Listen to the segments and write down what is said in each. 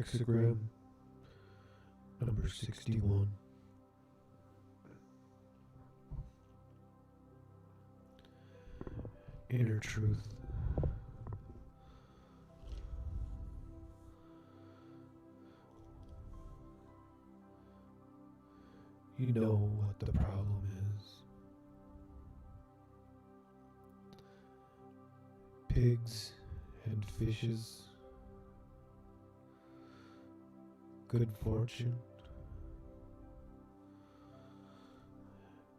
Hexagram number 61. Inner truth. You know what the problem is. Pigs and fishes. Good fortune.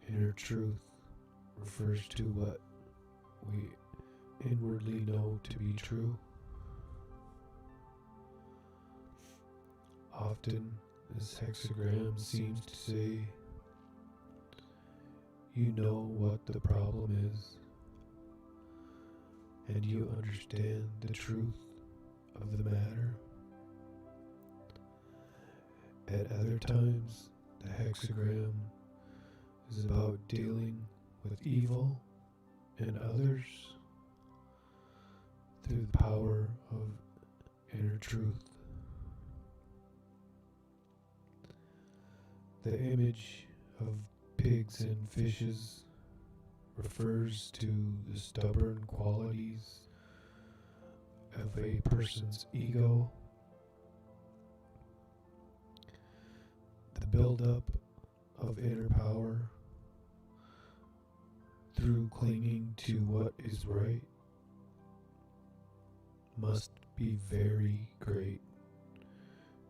Inner truth refers to what we inwardly know to be true. Often, this hexagram seems to say, you know what the problem is, and you understand the truth of the matter. At other times, the hexagram is about dealing with evil and others through the power of inner truth. The image of pigs and fishes refers to the stubborn qualities of a person's ego, the buildup of inner power through clinging to what is right must be very great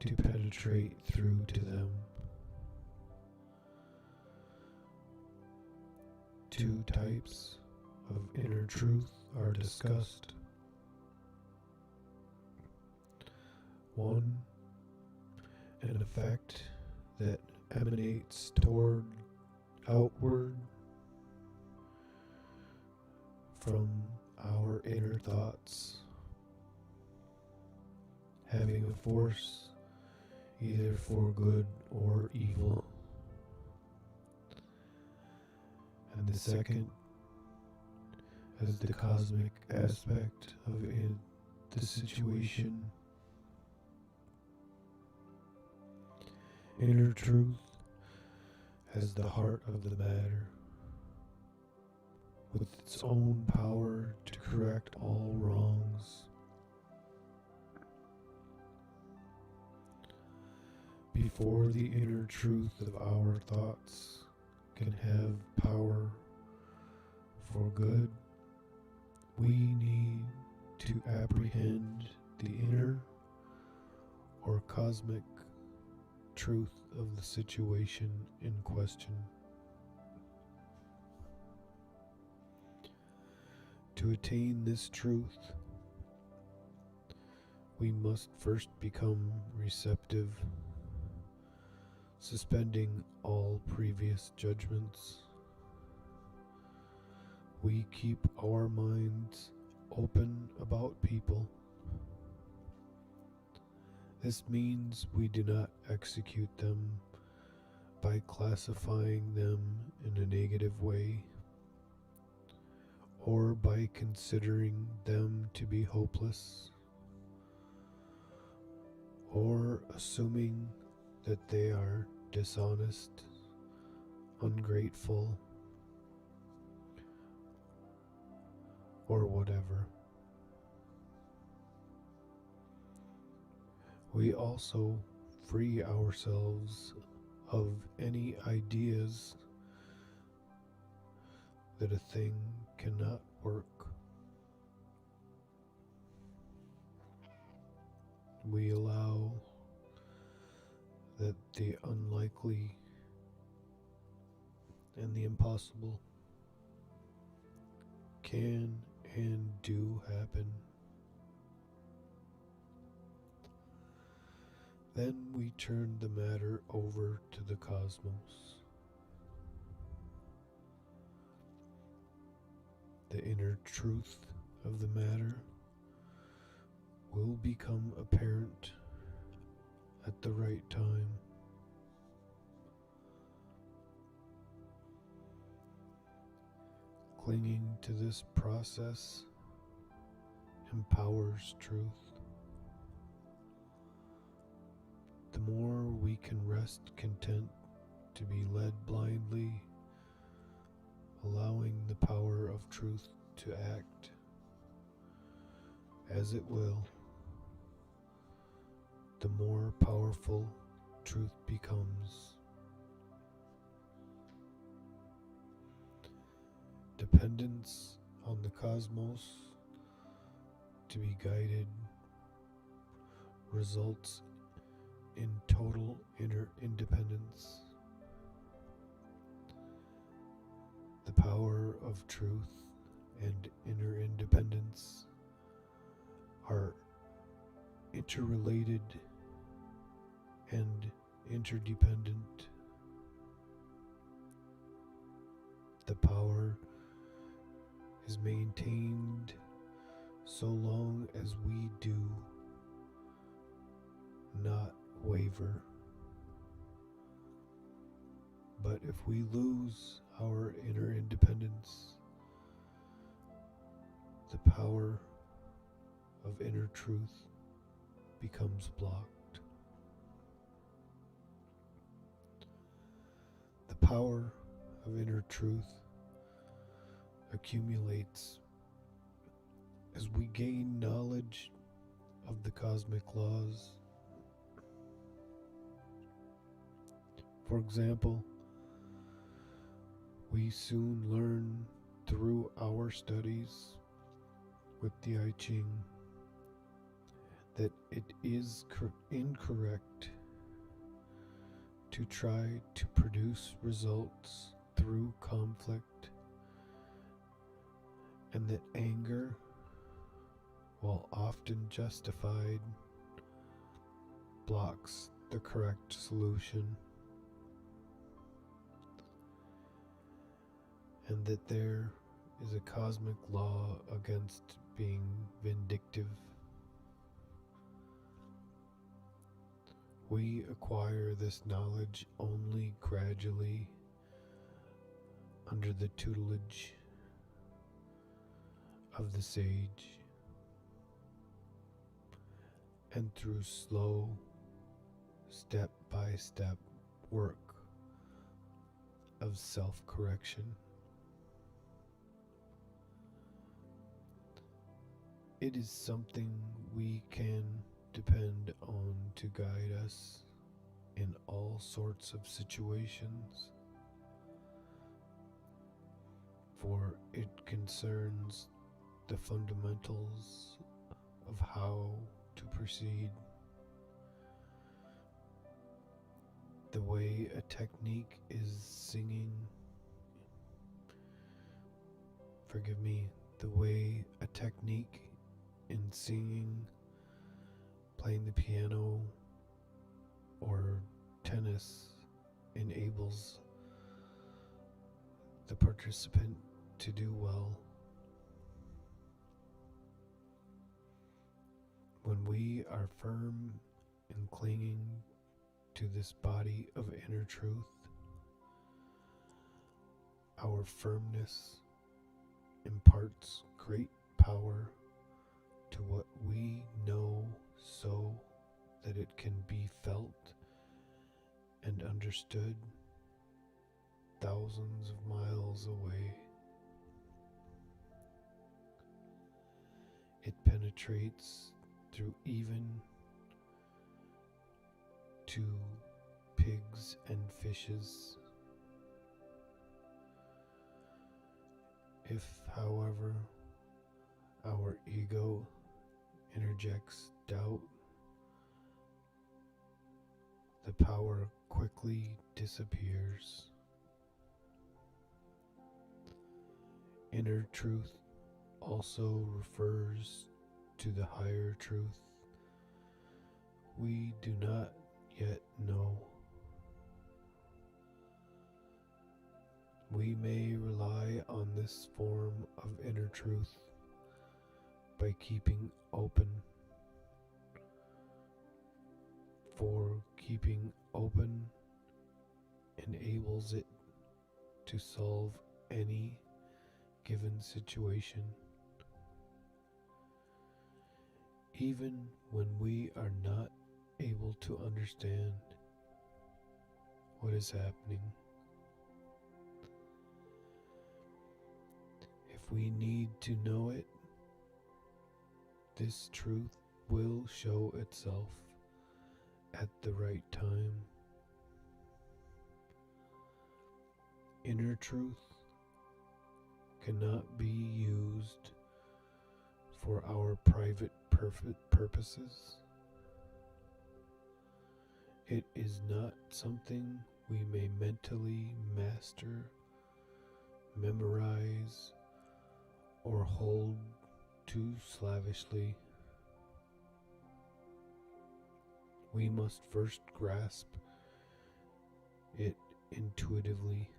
to penetrate through to them. Two types of inner truth are discussed. One, an effect that emanates toward outward from our inner thoughts, having a force either for good or evil. And the second, as the cosmic aspect of the situation. Inner truth as the heart of the matter, with its own power to correct all wrongs. Before the inner truth of our thoughts can have power for good, we need to apprehend the inner or cosmic truth of the situation in question. To attain this truth, we must first become receptive, suspending all previous judgments. We keep our minds open about people. This means we do not execute them by classifying them in a negative way, or by considering them to be hopeless, or assuming that they are dishonest, ungrateful, or whatever. We also free ourselves of any ideas that a thing cannot work. We allow that the unlikely and the impossible can and do happen. Then we turn the matter over to the cosmos. The inner truth of the matter will become apparent at the right time. Clinging to this process empowers truth. the more we can rest content to be led blindly, allowing the power of truth to act as it will, the more powerful truth becomes. Dependence on the cosmos to be guided results in total inner independence. The power of truth and inner independence are interrelated and interdependent. The power is maintained so long as we do not waver. But if we lose our inner independence, the power of inner truth becomes blocked. The power of inner truth accumulates as we gain knowledge of the cosmic laws. For example, we soon learn through our studies with the I Ching that it is incorrect to try to produce results through conflict, and that anger, while often justified, blocks the correct solution, and that there is a cosmic law against being vindictive. We acquire this knowledge only gradually under the tutelage of the sage and through slow, step-by-step work of self-correction. It is something we can depend on to guide us in all sorts of situations, for it concerns the fundamentals of how to proceed. The way a technique is singing, the way a technique in singing, playing the piano, or tennis enables the participant to do well. When we are firm in clinging to this body of inner truth, our firmness imparts great power to what we know so that it can be felt and understood thousands of miles away. It penetrates through even to pigs and fishes. If, however, our ego interjects doubt, the power quickly disappears. Inner truth also refers to the higher truth we do not yet know. We may rely on this form of inner truth by keeping open, for keeping open enables it to solve any given situation. Even when we are not able to understand what is happening. If we need to know it, this truth will show itself at the right time. Inner truth cannot be used for our private purposes. It is not something we may mentally master, memorize, or hold too slavishly. We must first grasp it intuitively,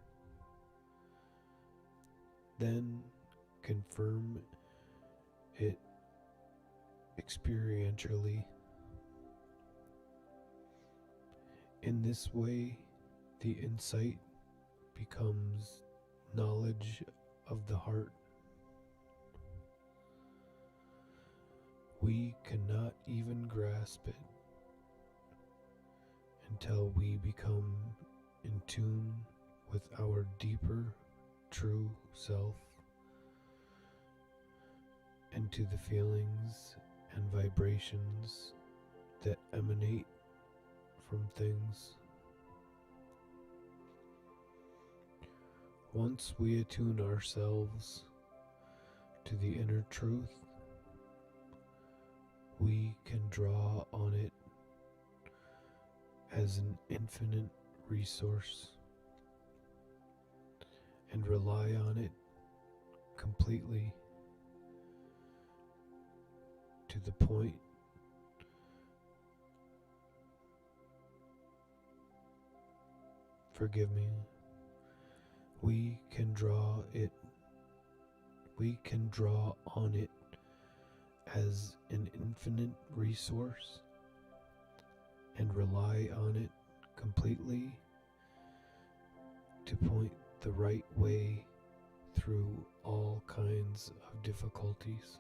then confirm it experientially. In this way, the insight becomes knowledge of the heart. We cannot even grasp it until we become in tune with our deeper, true self and to the feelings and vibrations that emanate from things. Once we attune ourselves to the inner truth, we can draw on it as an infinite resource and rely on it completely to the point forgive me, we can draw on it as an infinite resource and rely on it completely to point the right way through all kinds of difficulties.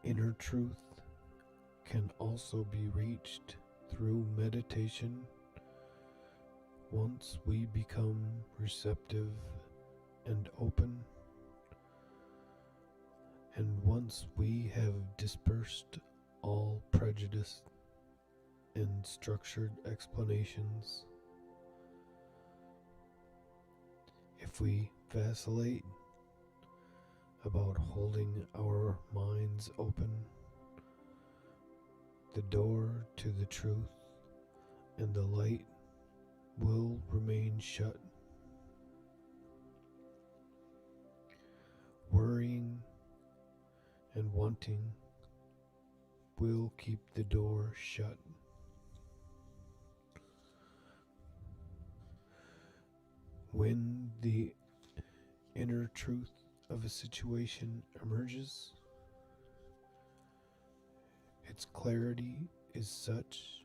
Inner truth can also be reached through meditation once we become receptive and open, and once we have dispersed all prejudice and structured explanations. If we vacillate about holding our minds open, the door to the truth and the light will remain shut. Worrying and wanting will keep the door shut. When the inner truth of a situation emerges, its clarity is such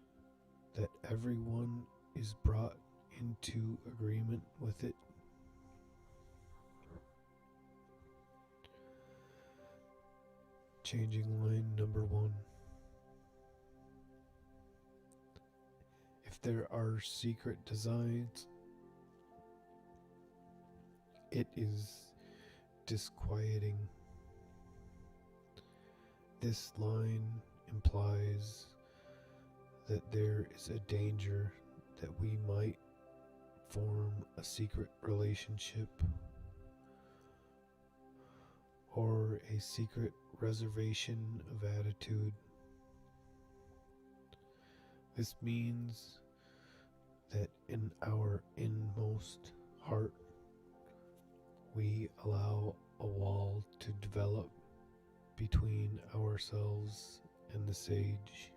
that everyone is brought into agreement with it. Changing line number 1. If there are secret designs, it is disquieting. This line implies that there is a danger that we might form a secret relationship or a secret reservation of attitude. This means that in our inmost heart, we allow a wall to develop between ourselves and the sage.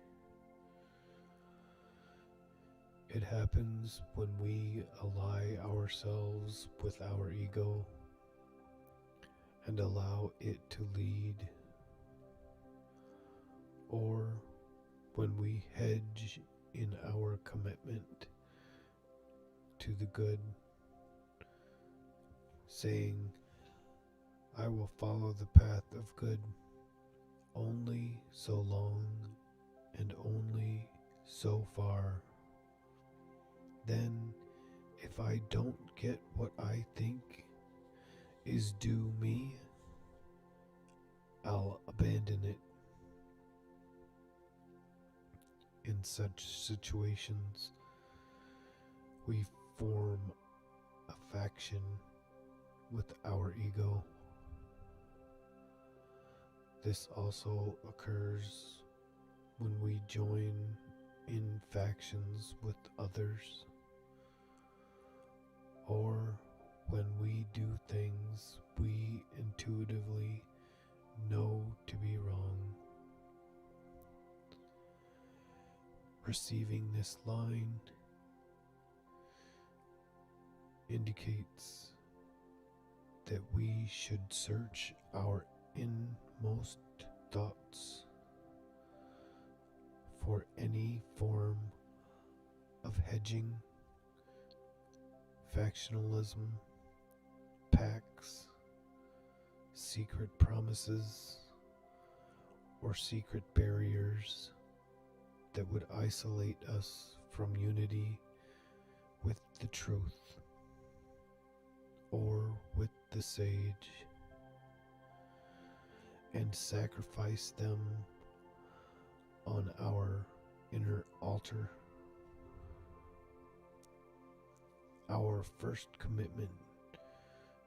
It happens when we ally ourselves with our ego and allow it to lead, or when we hedge in our commitment to the good, saying, I will follow the path of good only so long and only so far. Then, if I don't get what I think is due me, I'll abandon it. In such situations, we form a faction with our ego. This also occurs when we join in factions with others, or when we do things we intuitively know to be wrong. Receiving this line indicates that we should search our inmost thoughts for any form of hedging, factionalism, pacts, secret promises, or secret barriers that would isolate us from unity with the truth or with the sage, and sacrifice them on our inner altar. Our first commitment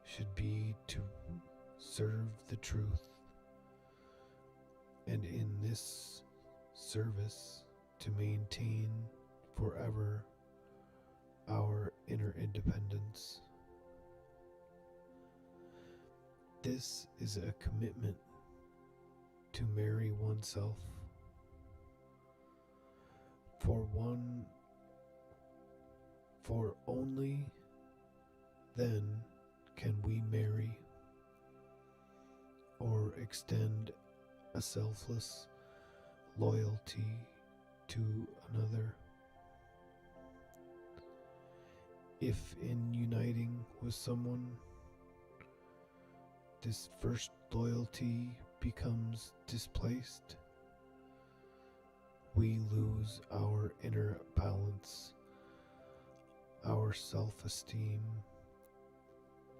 should be to serve the truth, and in this service to maintain forever our inner independence. This is a commitment to marry oneself. For only then can we marry or extend a selfless loyalty to another. If in uniting with someone, this first loyalty becomes displaced, we lose our inner balance, our self-esteem,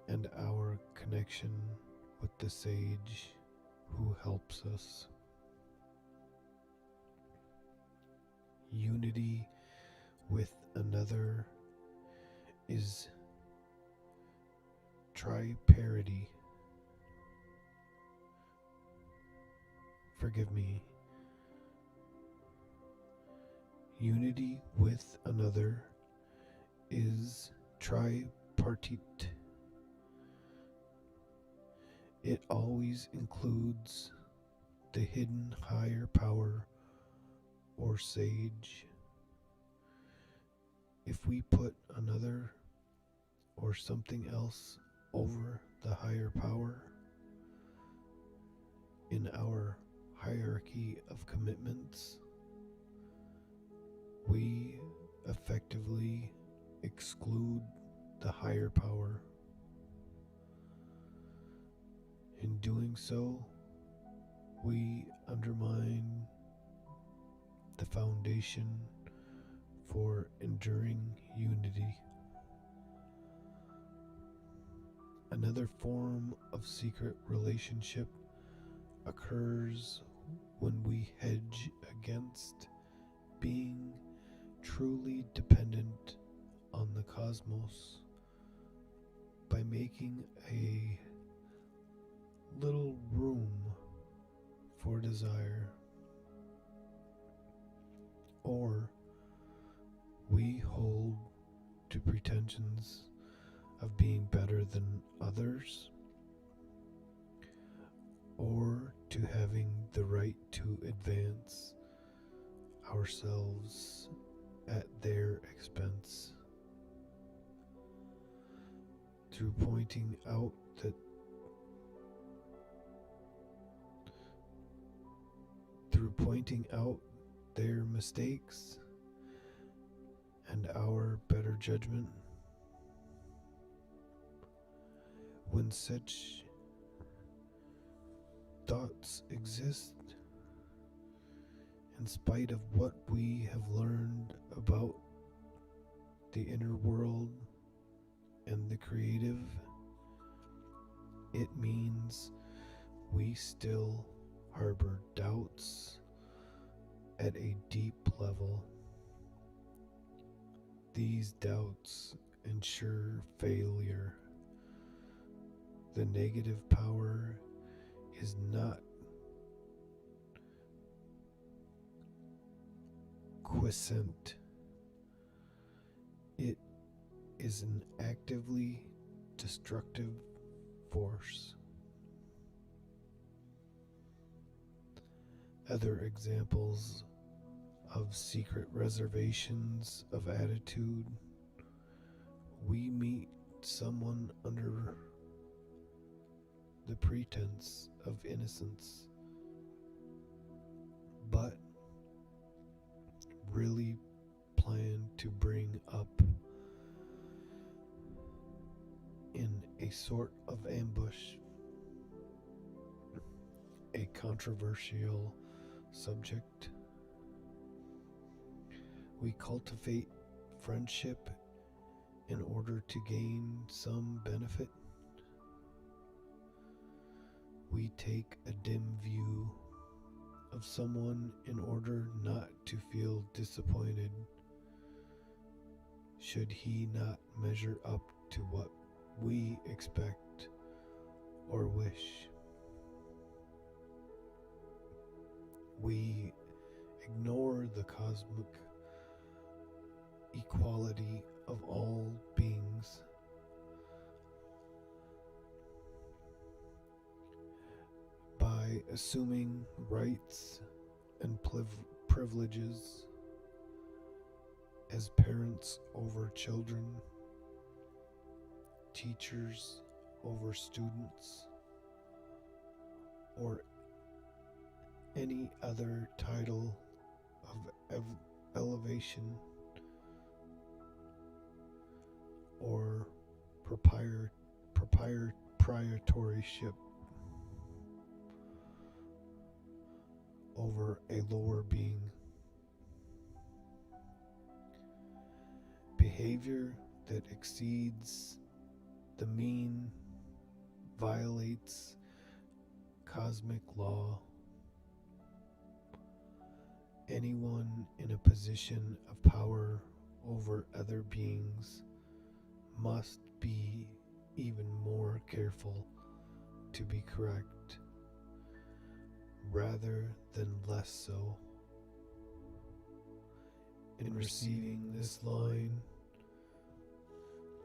and our connection with the sage who helps us. Unity with another is triparity. Forgive me. Unity with another is tripartite. It always includes the hidden higher power or sage. If we put another or something else over the higher power in our hierarchy of commitments, we effectively exclude the higher power. In doing so, we undermine the foundation for enduring unity. Another form of secret relationship occurs when we hedge against being truly dependent on the cosmos by making a little room for desire, or we hold to pretensions of being better than others, or to having the right to advance ourselves at their expense. Through pointing out their mistakes and our better judgment, when such thoughts exist, In spite of what we have learned about the inner world and the creative, it means we still harbor doubts at a deep level. These doubts ensure failure. The negative power is not quiescent. It is an actively destructive force. Other examples of secret reservations of attitude: we meet someone under the pretense of innocence, but really plan to bring up in a sort of ambush a controversial subject. We cultivate friendship in order to gain some benefit. We take a dim view of someone in order not to feel disappointed should he not measure up to what we expect or wish. We ignore the cosmic equality of all beings. By assuming rights and privileges as parents over children, teachers over students, or any other title of elevation or proprietorship over a lower being. Behavior that exceeds the mean violates cosmic law. Anyone in a position of power over other beings must be even more careful to be correct rather than less so. In receiving this line,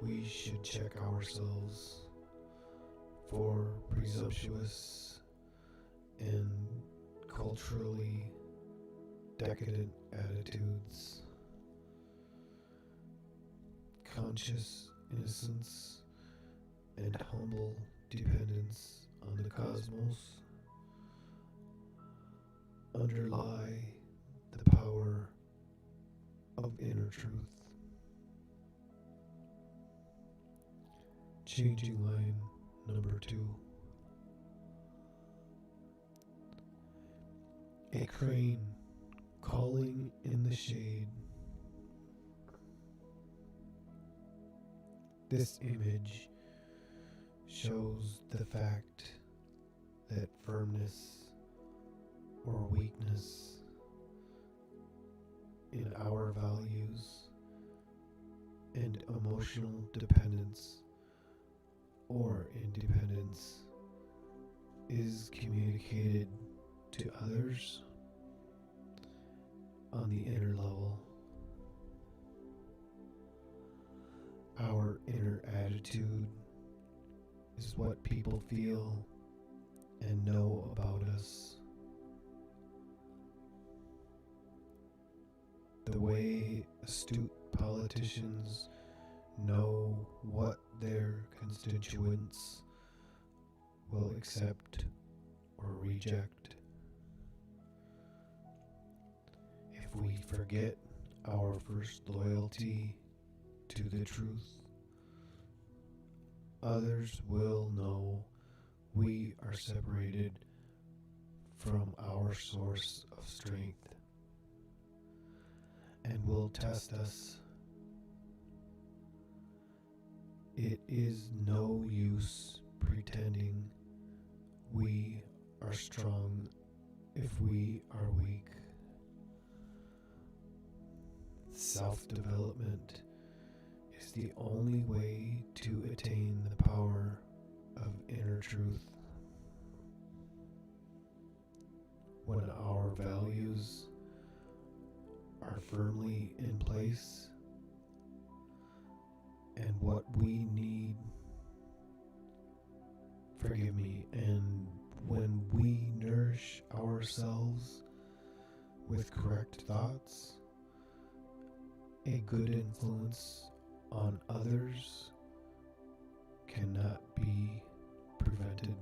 we should check ourselves for presumptuous and culturally decadent attitudes. Conscious innocence and humble dependence on the cosmos underlie the power of inner truth. Changing line number 2. A crane calling in the shade. This image shows the fact that firmness or weakness in our values and emotional dependence or independence is communicated to others on the inner level. Our inner attitude is what people feel and know about us. The way astute politicians know what their constituents will accept or reject. If we forget our first loyalty to the truth, others will know we are separated from our source of strength. and will test us. It is no use pretending we are strong if we are weak. Self-development is the only way to attain the power of inner truth. When our values are firmly in place and what we need, and when we nourish ourselves with correct thoughts, a good influence on others cannot be prevented.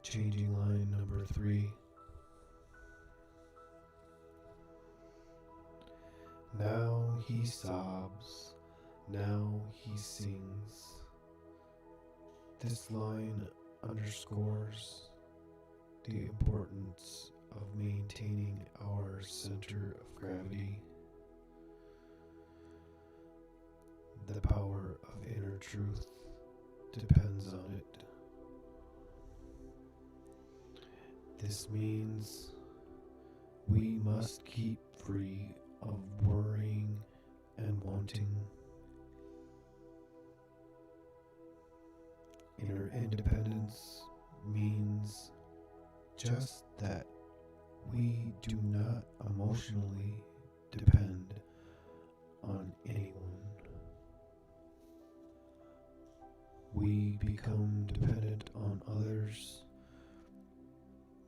Changing line number 3. Now he sobs, now he sings. This line underscores the importance of maintaining our center of gravity. The power of inner truth depends on it. This means we must keep free of worrying and wanting. Inner independence means just that we do not emotionally depend on anyone. We become dependent on others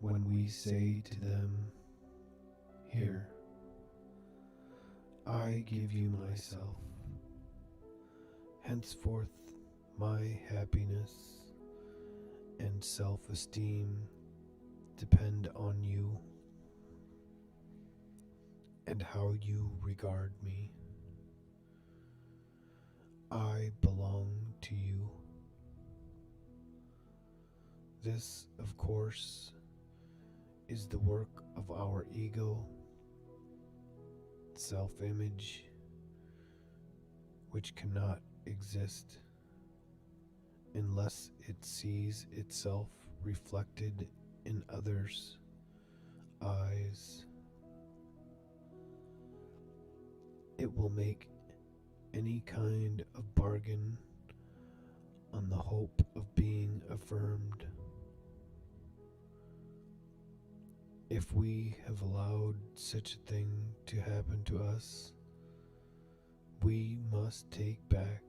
when we say to them, "Here, I give you myself. Henceforth, my happiness and self-esteem depend on you and how you regard me. I belong to you." This, of course, is the work of our ego, self-image, which cannot exist unless it sees itself reflected in others' eyes. It will make any kind of bargain on the hope of being affirmed. If we have allowed such a thing to happen to us, we must take back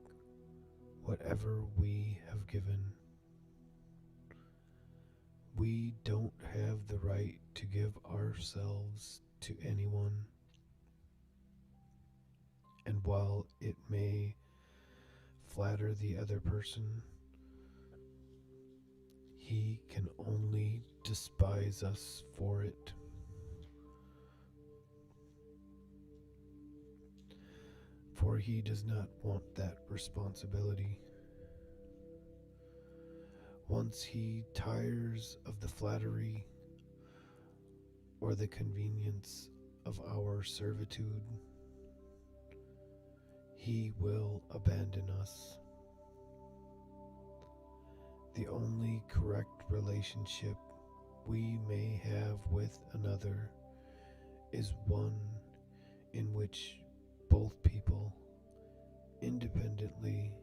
whatever we have given. We don't have the right to give ourselves to anyone, and while it may flatter the other person, he can only despise us for it. For he does not want that responsibility. Once he tires of the flattery or the convenience of our servitude, he will abandon us. The only correct relationship we may have with another is one in which both people independently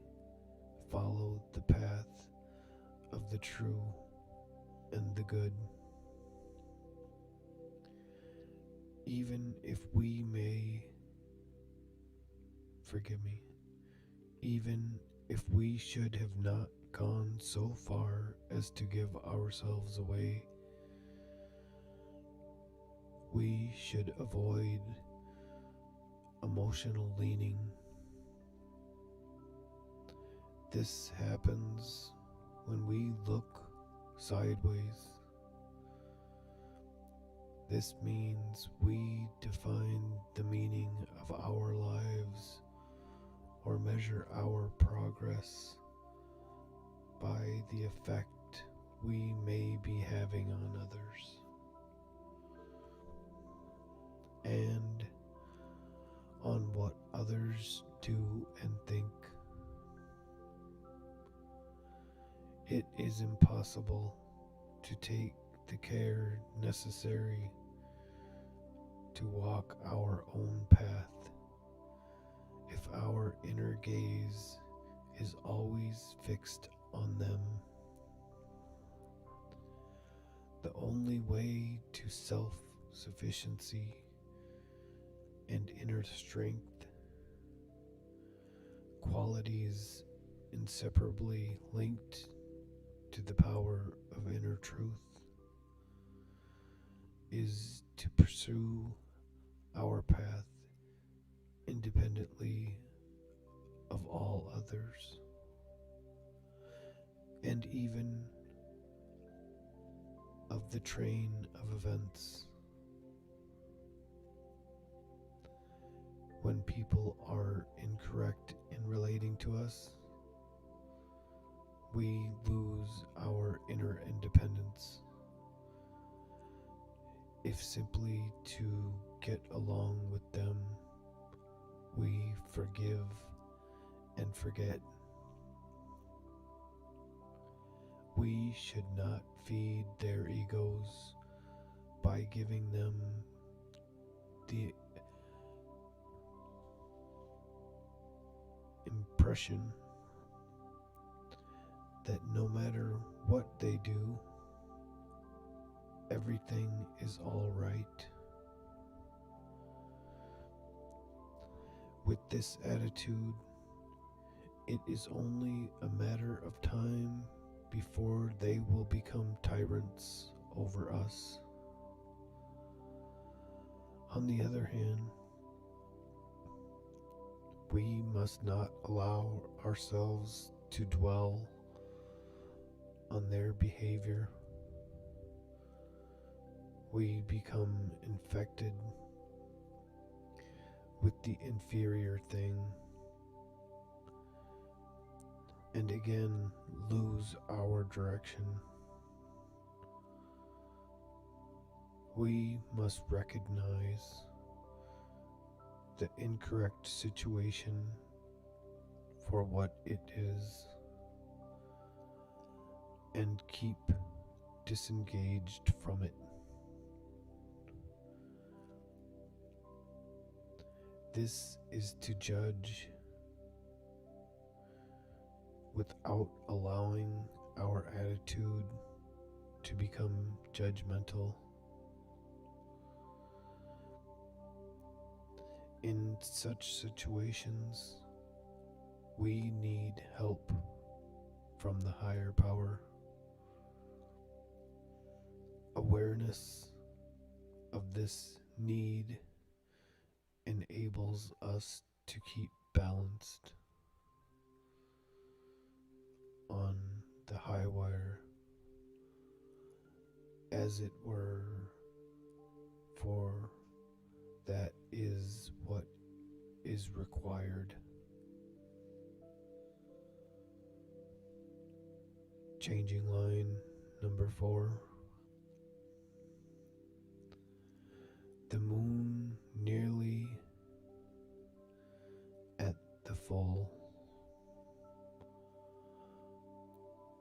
follow the path of the true and the good. Even if we even if we should have not gone so far as to give ourselves away, we should avoid emotional leaning. This happens when we look sideways. This means we define the meaning of our lives or measure our progress by the effect we may be having on others. and on what others do and think. It is impossible to take the care necessary to walk our own path if our inner gaze is always fixed on them. The only way to self-sufficiency and inner strength, qualities inseparably linked to the power of inner truth, is to pursue our path independently of all others, and even of the train of events. When people are incorrect in relating to us, we lose our inner independence. If simply to get along with them, we forgive and forget, we should not feed their egos by giving them the impression that no matter what they do, everything is all right. With this attitude, it is only a matter of time before they will become tyrants over us. On the other hand, we must not allow ourselves to dwell on their behavior. We become infected with the inferior thing and again lose our direction. We must recognize the incorrect situation for what it is and keep disengaged from it. This is to judge without allowing our attitude to become judgmental. In such situations, we need help from the higher power. Awareness of this need enables us to keep balanced on the high wire, as it were, for that is what is required. Changing line number 4. The moon nearly at the full.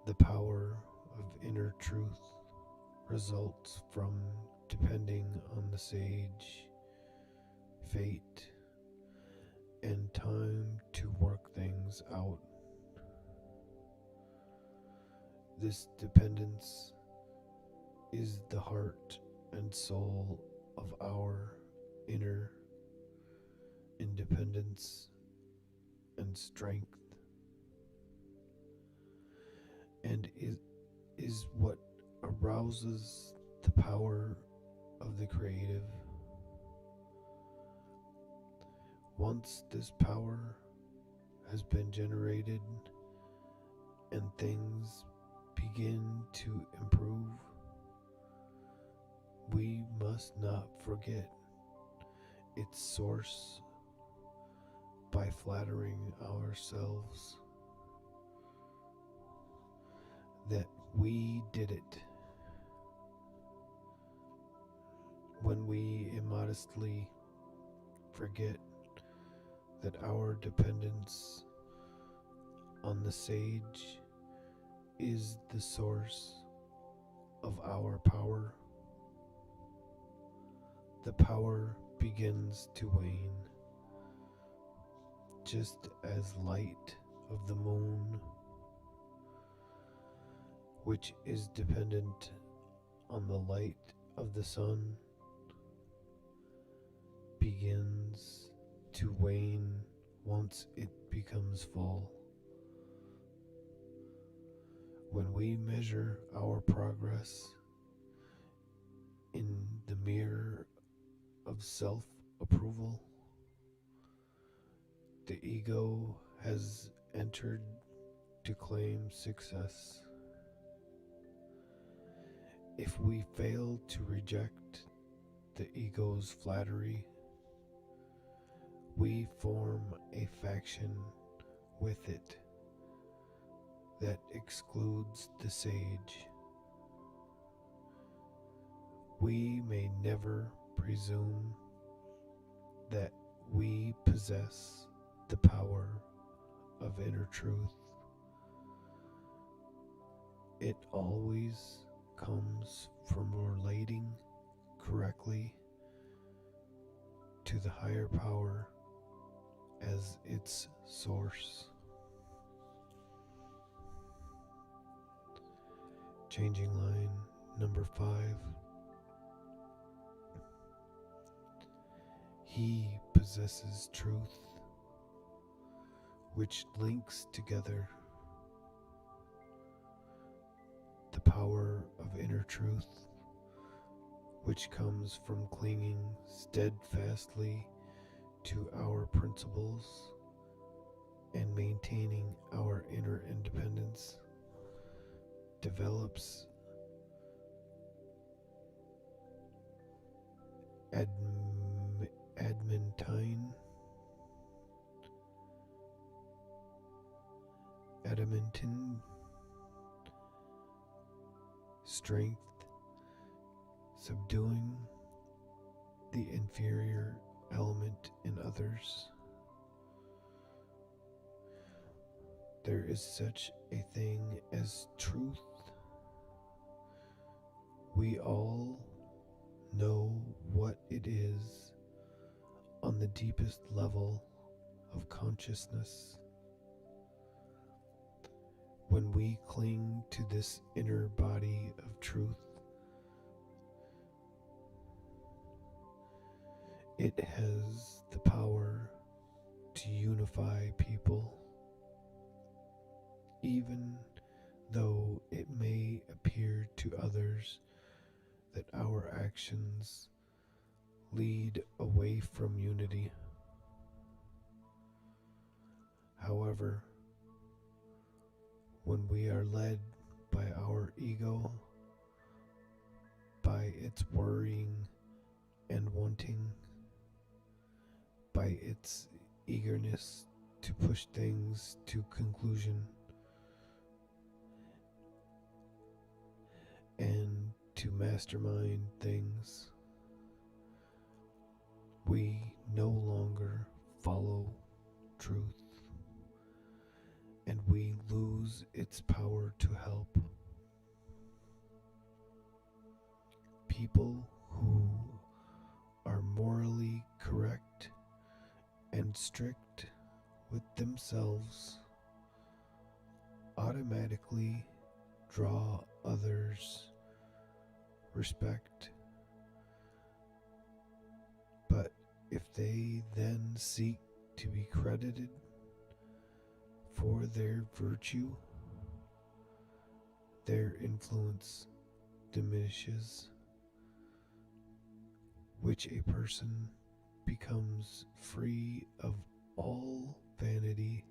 The power of inner truth results from depending on the sage, fate, and time to work things out. This dependence is the heart and soul of our inner independence and strength, and it is what arouses the power of the creative. Once this power has been generated and things begin to improve, we must not forget its source by flattering ourselves that we did it when we immodestly forget that our dependence on the sage is the source of our power. The power begins to wane, just as light of the moon, which is dependent on the light of the sun, begins to wane once it becomes full. When we measure our progress in the mirror of self-approval, the ego has entered to claim success. If we fail to reject the ego's flattery, we form a faction with it that excludes the sage. We may never presume that we possess the power of inner truth. It always comes from relating correctly to the higher power as its source. Changing line number 5. He possesses truth, which links together the power of inner truth, which comes from clinging steadfastly to our principles and maintaining our inner independence, develops adamantine strength, subduing the inferior element in others. There is such a thing as truth. We all know what it is on the deepest level of consciousness. When we cling to this inner body of truth, it has the power to unify people, even though it may appear to others that our actions lead away from unity. However, when we are led by our ego, by its worrying and wanting, by its eagerness to push things to conclusion, and to mastermind things, we no longer follow truth, and we lose its power to help. People who are morally correct and strict with themselves automatically draw others' respect. But if they then seek to be credited for their virtue, their influence diminishes, which a person becomes free of all vanity.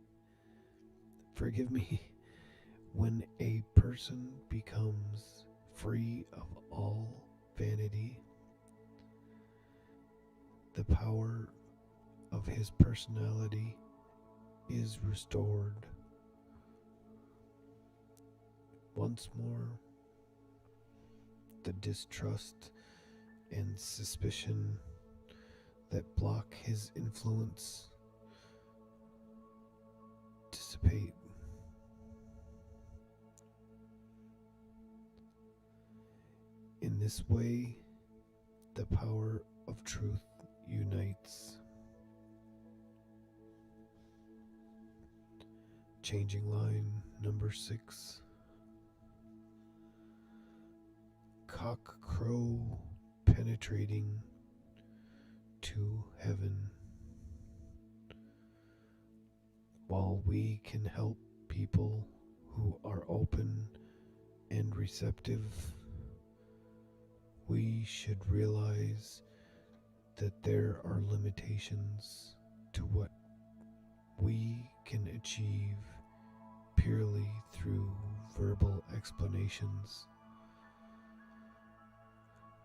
Forgive me, when a person becomes free of all vanity, the power of his personality is restored. Once more, the distrust and suspicion that block his influence dissipate. In this way, the power of truth unites. Changing line number 6. Cock crow penetrating to heaven. While we can help people who are open and receptive, we should realize that there are limitations to what we can achieve purely through verbal explanations.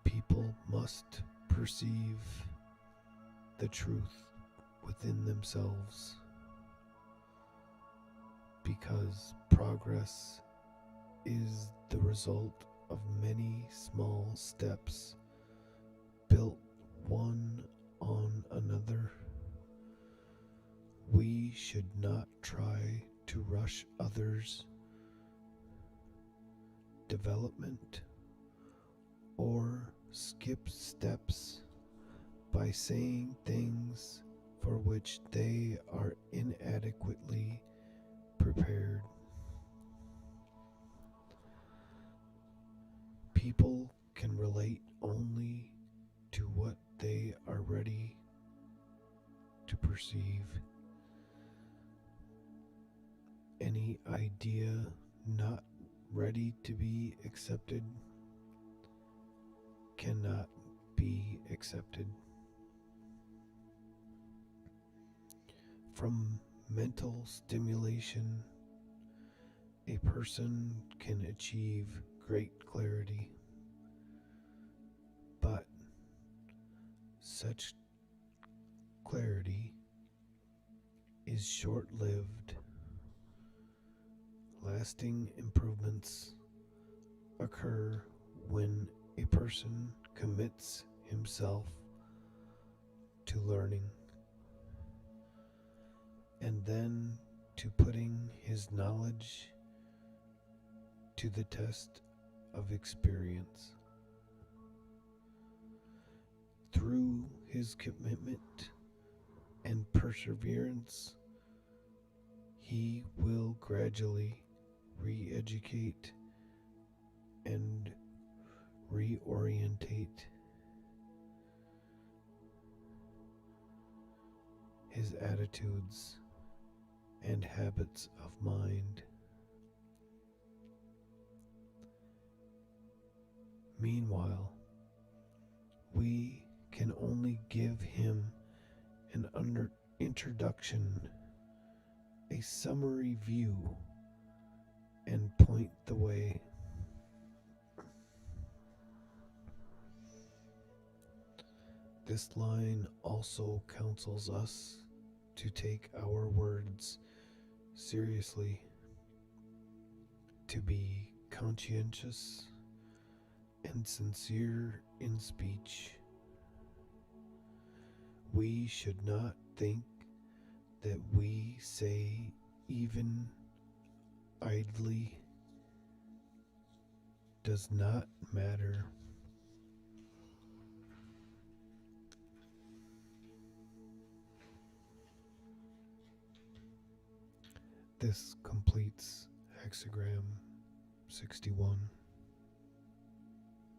People must perceive the truth within themselves, because progress is the result of many small steps built one on another. We should not try to rush others' development or skip steps by saying things for which they are inadequately prepared. People can relate only to what they are ready to perceive. Any idea not ready to be accepted cannot be accepted. From mental stimulation, a person can achieve great clarity, but such clarity is short-lived. Lasting improvements occur when a person commits himself to learning and then to putting his knowledge to the test of experience. Through his commitment and perseverance, he will gradually re-educate and reorientate his attitudes and habits of mind. Meanwhile, we can only give him an introduction, a summary view, and point the way. This line also counsels us to take our words seriously, to be conscientious and sincere in speech. We should not think that we say even idly does not matter. This completes Hexagram 61.